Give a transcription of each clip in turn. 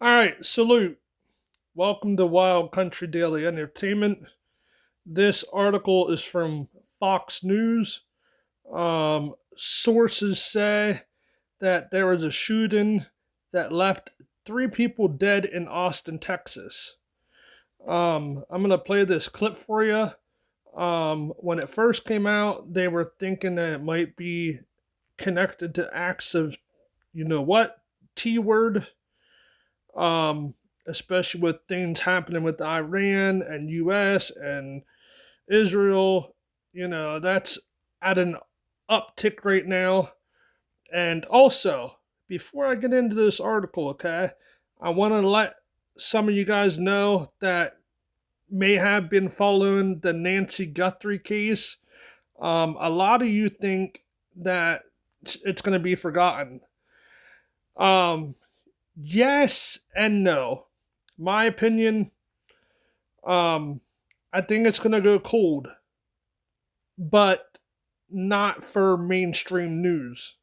Alright, salute. Welcome to Wild Country Daily Entertainment. This article is from Fox News. Sources say that there was a shooting that left three people dead in Austin, Texas. I'm going to play this clip for you. When it first came out, they were thinking that it might be connected to acts of, you know what, T word. Especially with things happening with Iran and US and Israel. That's at an uptick right now. And also, before I get into this article, okay, I want to let some of you guys know that may have been following the Nancy Guthrie case. A lot of you think that it's going to be forgotten. Yes and no. My opinion, I think it's going to go cold, but not for mainstream news.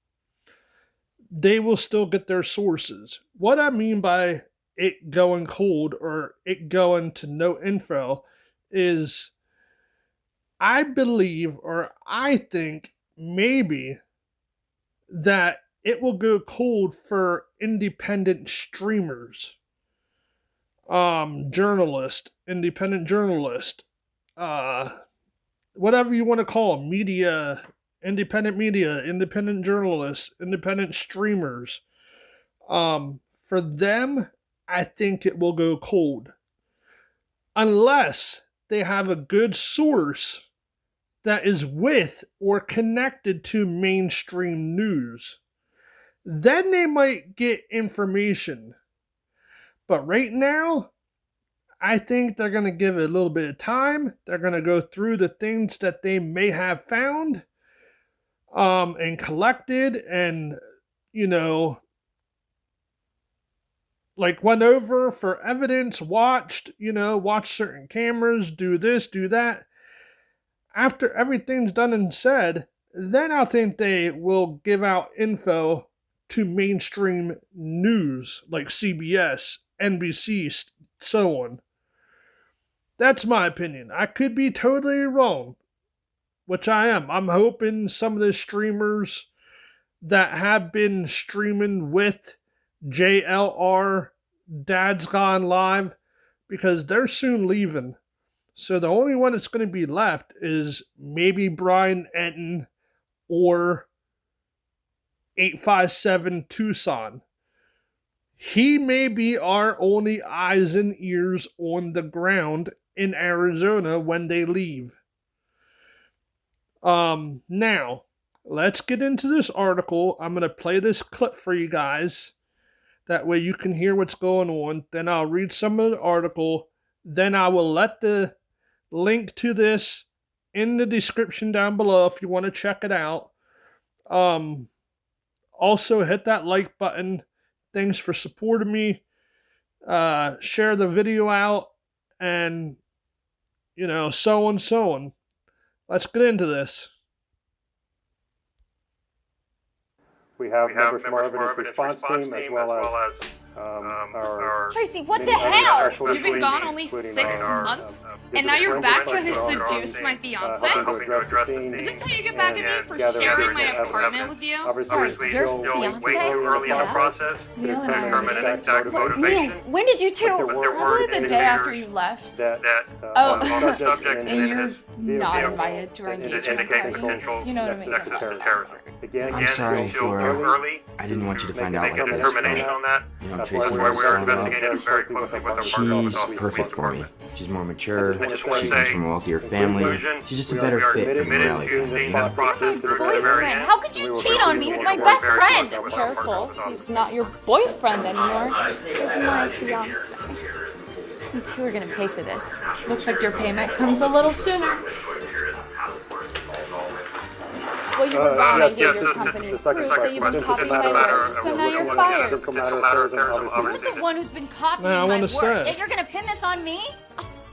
They will still get their sources. What I mean by it going cold or it going to no info is I believe or I think maybe that it will go cold for independent streamers, independent journalist, whatever you want to call them, media, independent journalists, independent streamers. For them, I think it will go cold. Unless they have a good source that is with or connected to mainstream news. Then they might get information. But right now, I think they're going to give it a little bit of time. They're going to go through the things that they may have found and collected and, went over for evidence, watched certain cameras, do this, do that. After everything's done and said, then I think they will give out info to mainstream news like CBS, NBC, so on. That's my opinion. I could be totally wrong, which I am. I'm hoping some of the streamers that have been streaming with JLR, Dad's Gone Live, because they're soon leaving. So the only one that's going to be left is maybe Brian Enton or 857 Tucson. He may be our only eyes and ears on the ground in Arizona when they leave. Now, let's get into this article. I'm going to play this clip for you guys. That way you can hear what's going on. Then I'll read some of the article. Then I will let the link to this in the description down below if you want to check it out. Also, hit that like button. Thanks for supporting me. Share the video out. And, so on, so on. Let's get into this. We have members from our evidence response team as well as our... Tracy, what the hell? You've been gone only 6 months, and now you're back trying to seduce my fiance? Is this how you get back at me for sharing my apartment with you? Sorry, your fiance? Early in the process, determine an exact motivation. When did you two? Probably the day after you left. Oh, Subject and you're in not vehicle invited to our engagement indicate party. potential You know what I mean? nexus to terrorism. I'm sorry, Flora. I didn't want you to find out like this, Determination but on that. Tracy Where was we are falling in love. investigating very closely with our She's perfect for me. She's more mature, I just wanna she comes say, from a wealthier family, she's just a better fit for Morelli to family, seeing you know? this process through to the very Boyfriend? end. How could you cheat on me with my best friend? Careful, he's not your boyfriend anymore. He's my fiance. You two are gonna pay for this. Looks like your payment comes a little sooner. Well, you were gone. I gave yes, your it's- company it's proof that you've been it's a copying matter my of- work. So now you're It's a fired. matter of terrorism, obviously. You're the one who's been copying Now, I my wanna work. say- Yet you're gonna pin this on me?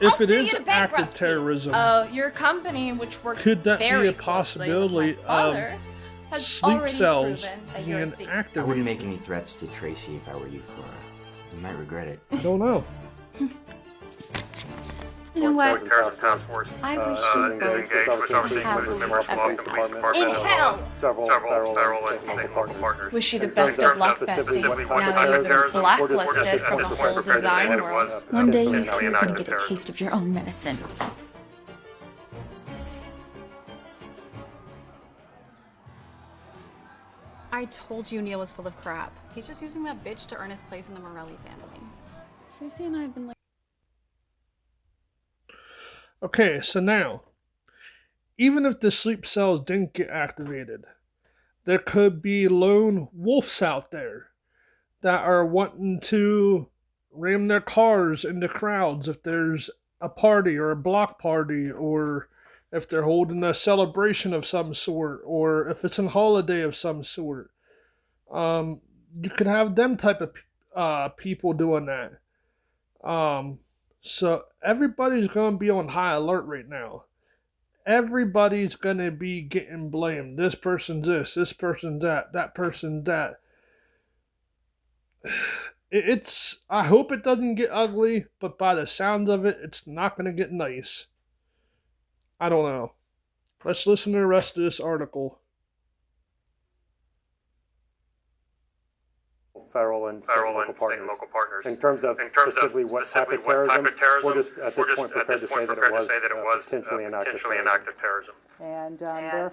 If I'll it sue is you to active bankruptcy. terrorism, Your company, which works could that be very a closely with possibility my father, has sleep already cells proven that being you're the I wouldn't activated? make any threats to Tracy if I were you, Flora. You might regret it. I don't know. You know what? I wish you disengaged, both which were obviously includes members of the police department, in as well hell. as several federal and state local partners. Wish you the In terms best of luck, specifically Bestie. what type Now of that you've been terrorism, we're just blacklisted at from this the point whole prepared to say design that it world. was One day you potentially two an are act gonna of get a terrorism. taste of your own medicine. I told you Neil was full of crap. He's just using that bitch to earn his place in the Morelli family. Tracy and I have been like. Okay, so now, even if the sleep cells didn't get activated, there could be lone wolves out there that are wanting to ram their cars into crowds if there's a party or a block party, or if they're holding a celebration of some sort, or if it's a holiday of some sort. Um, you could have them type of people doing that. So everybody's going to be on high alert right now. Everybody's going to be getting blamed. This person's this person's that person's that. It's, I hope it doesn't get ugly, but by the sound of it, it's not going to get nice. I don't know. Let's listen to the rest of this article. Federal and state and local partners. In terms of specifically what type of terrorism, we're just at this point prepared to say that it was potentially an act of terrorism. And there are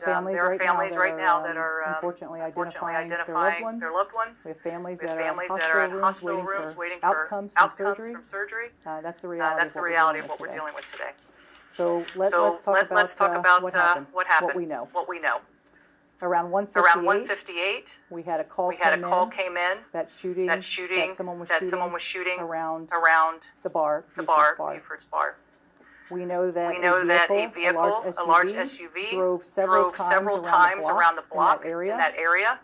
families right now that are unfortunately identifying their loved ones. We have families that are in hospital rooms waiting for outcomes from surgery. That's the reality of what we're dealing with today. So let's talk about what happened, what we know. Around 1:58, we had a call came in that someone was shooting around the bar, Buford's bar. We know that a vehicle, a large SUV, drove several times around the block in that area.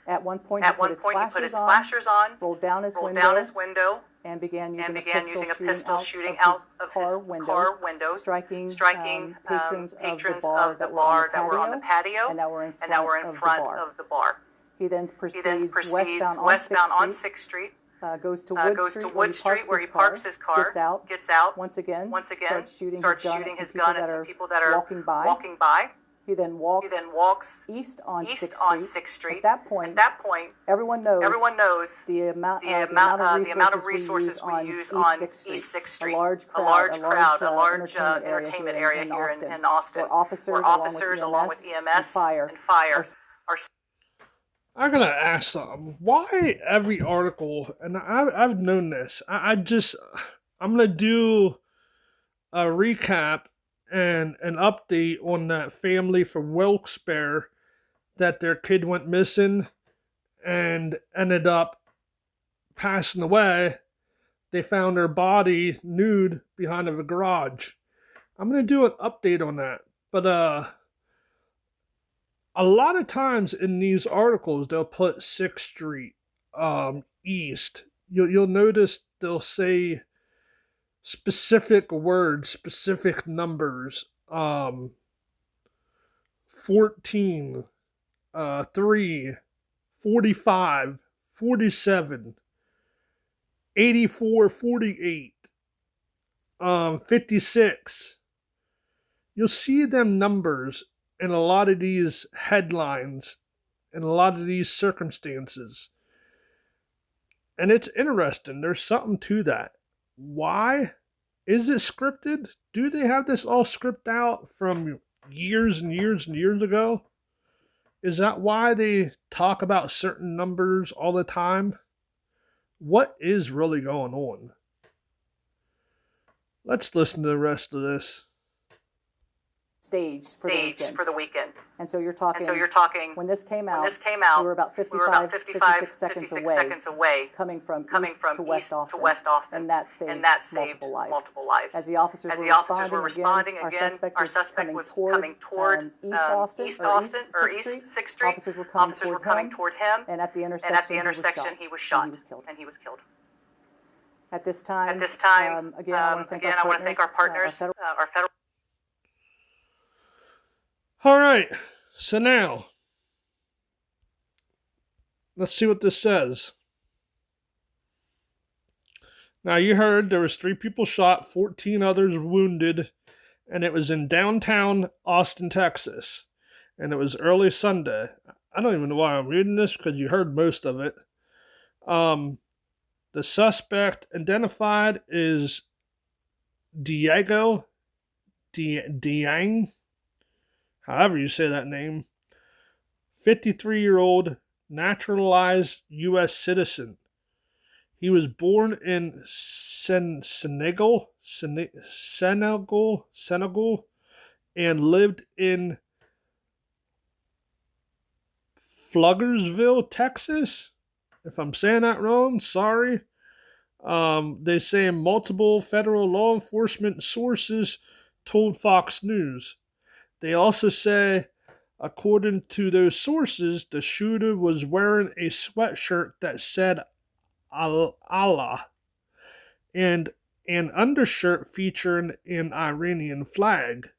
At one point, he put his flashers on, rolled down his window, and began using a pistol shooting out of his car windows, striking patrons of the bar that were on the patio and that were in front of the bar. He then proceeds westbound on 6th Street, goes to Wood Street where he parks his car, gets out, once again starts shooting his gun at some people that are walking by. He then walks east on 6th Street. At that point, everyone knows the amount of resources we use on East 6th Street. A large entertainment area here in Austin, where officers along with EMS and fire are. I'm gonna ask something. Why every article, and I've known this, I'm gonna do a recap and an update on that family from Wilkes-Barre that their kid went missing and ended up passing away. They found her body nude behind a garage. I'm going to do an update on that. But a lot of times in these articles, they'll put 6th Street east. You'll notice they'll say specific words, specific numbers, 14, 3, 45, 47, 84, 48, 56. You'll see them numbers in a lot of these headlines, in a lot of these circumstances. And it's interesting. There's something to that. Why? Is it scripted? Do they have this all scripted out from years and years and years ago? Is that why they talk about certain numbers all the time? What is really going on? Let's listen to the rest of this. Staged for the weekend. And so you're talking, when this came out, we were about 56 seconds away coming from east to West Austin. And that saved multiple lives. As the officers were responding again, our suspect was coming toward East 6th Street. Officers were coming toward him. And at the intersection, he was shot and he was killed. At this time, again, I want to thank our partners, our federal. All right, so now, let's see what this says. Now you heard there was 3 people shot, 14 others wounded, and it was in downtown Austin, Texas. And it was early Sunday. I don't even know why I'm reading this because you heard most of it. The suspect identified is Diego Diang, however you say that name, 53-year-old naturalized U.S. citizen. He was born in Senegal, and lived in Fluggersville, Texas. If I'm saying that wrong, sorry. They say multiple federal law enforcement sources told Fox News. They also say, according to those sources, the shooter was wearing a sweatshirt that said Allah and an undershirt featuring an Iranian flag.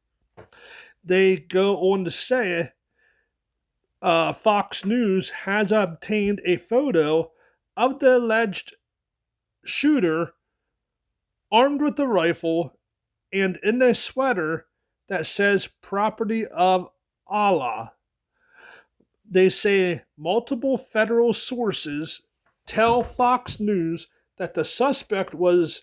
They go on to say Fox News has obtained a photo of the alleged shooter armed with a rifle and in a sweater that says property of Allah. They say multiple federal sources tell Fox News that the suspect was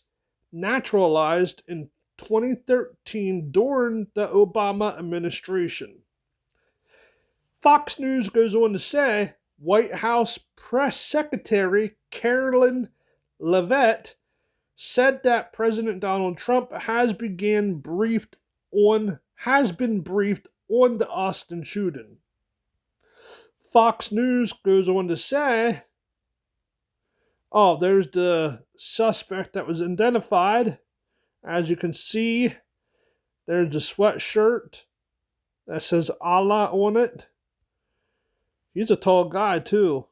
naturalized in 2013 during the Obama administration. Fox News goes on to say White House Press Secretary Carolyn Leavitt said that President Donald Trump has been briefed on the Austin shooting. Fox News goes on to say, there's the suspect that was identified. As you can see, there's the sweatshirt that says Allah on it. He's a tall guy, too.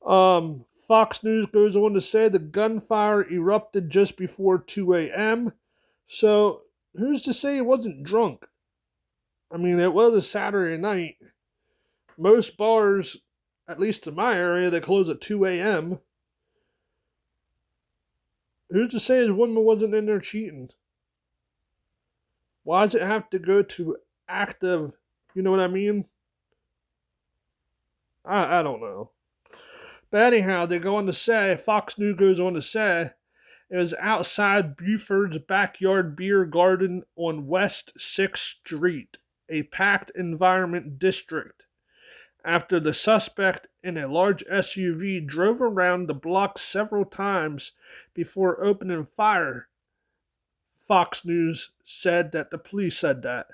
Fox News goes on to say the gunfire erupted just before 2 a.m. So, who's to say he wasn't drunk? I mean, it was a Saturday night. Most bars, at least in my area, they close at 2 a.m. Who's to say his woman wasn't in there cheating? Why does it have to go to active, you know what I mean? I don't know. But anyhow, they go on to say, Fox News goes on to say, it was outside Buford's backyard beer garden on West 6th Street, a packed environment district, after the suspect in a large SUV drove around the block several times before opening fire. Fox News said that the police said that.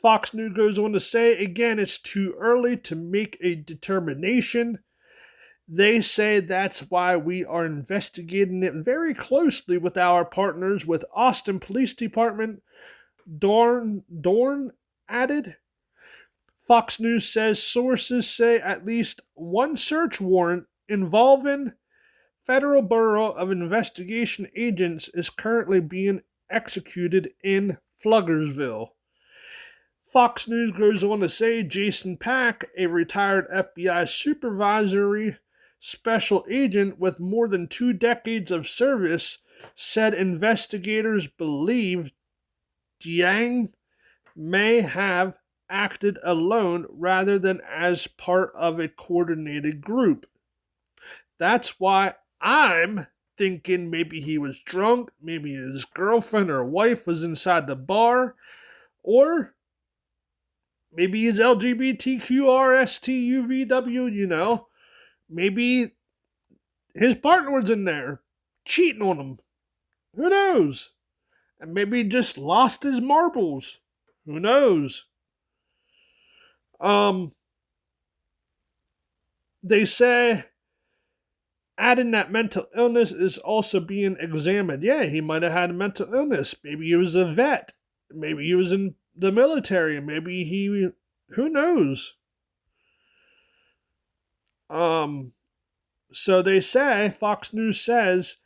Fox News goes on to say, again, it's too early to make a determination. They say that's why we are investigating it very closely with our partners with Austin Police Department. Dorn added. Fox News says sources say at least one search warrant involving Federal Bureau of Investigation agents is currently being executed in Fluggersville. Fox News goes on to say Jason Pack, a retired FBI supervisory special agent with more than 2 decades of service, said investigators believe Jiang may have acted alone rather than as part of a coordinated group. That's why I'm thinking maybe he was drunk, maybe his girlfriend or wife was inside the bar, or maybe he's LGBTQRSTUVW, you know. Maybe his partner was in there cheating on him. Who knows? And maybe he just lost his marbles. Who knows? They say adding that mental illness is also being examined. Yeah, he might have had a mental illness. Maybe he was a vet. Maybe he was in the military. Maybe he... Who knows? So they say, Fox News says,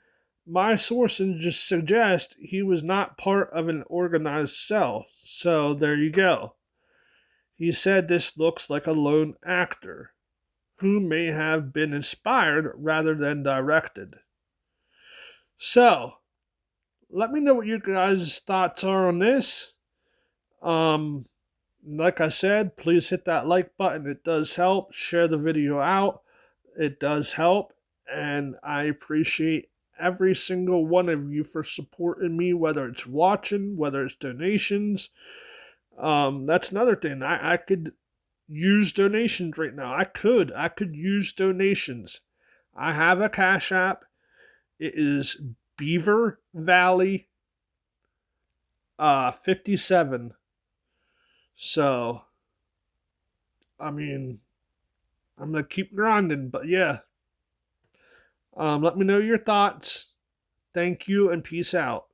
my sources just suggest he was not part of an organized cell. So there you go. He said this looks like a lone actor. who may have been inspired rather than directed. So, let me know what your guys' thoughts are on this. Like I said, please hit that like button. It does help. Share the video out. It does help. And I appreciate every single one of you for supporting me, whether it's watching, whether it's donations. That's another thing. I could use donations right now. I could use donations. I have a Cash App. It is Beaver Valley 57. So, I mean, I'm gonna keep grinding, but yeah. Let me know your thoughts. Thank you and peace out.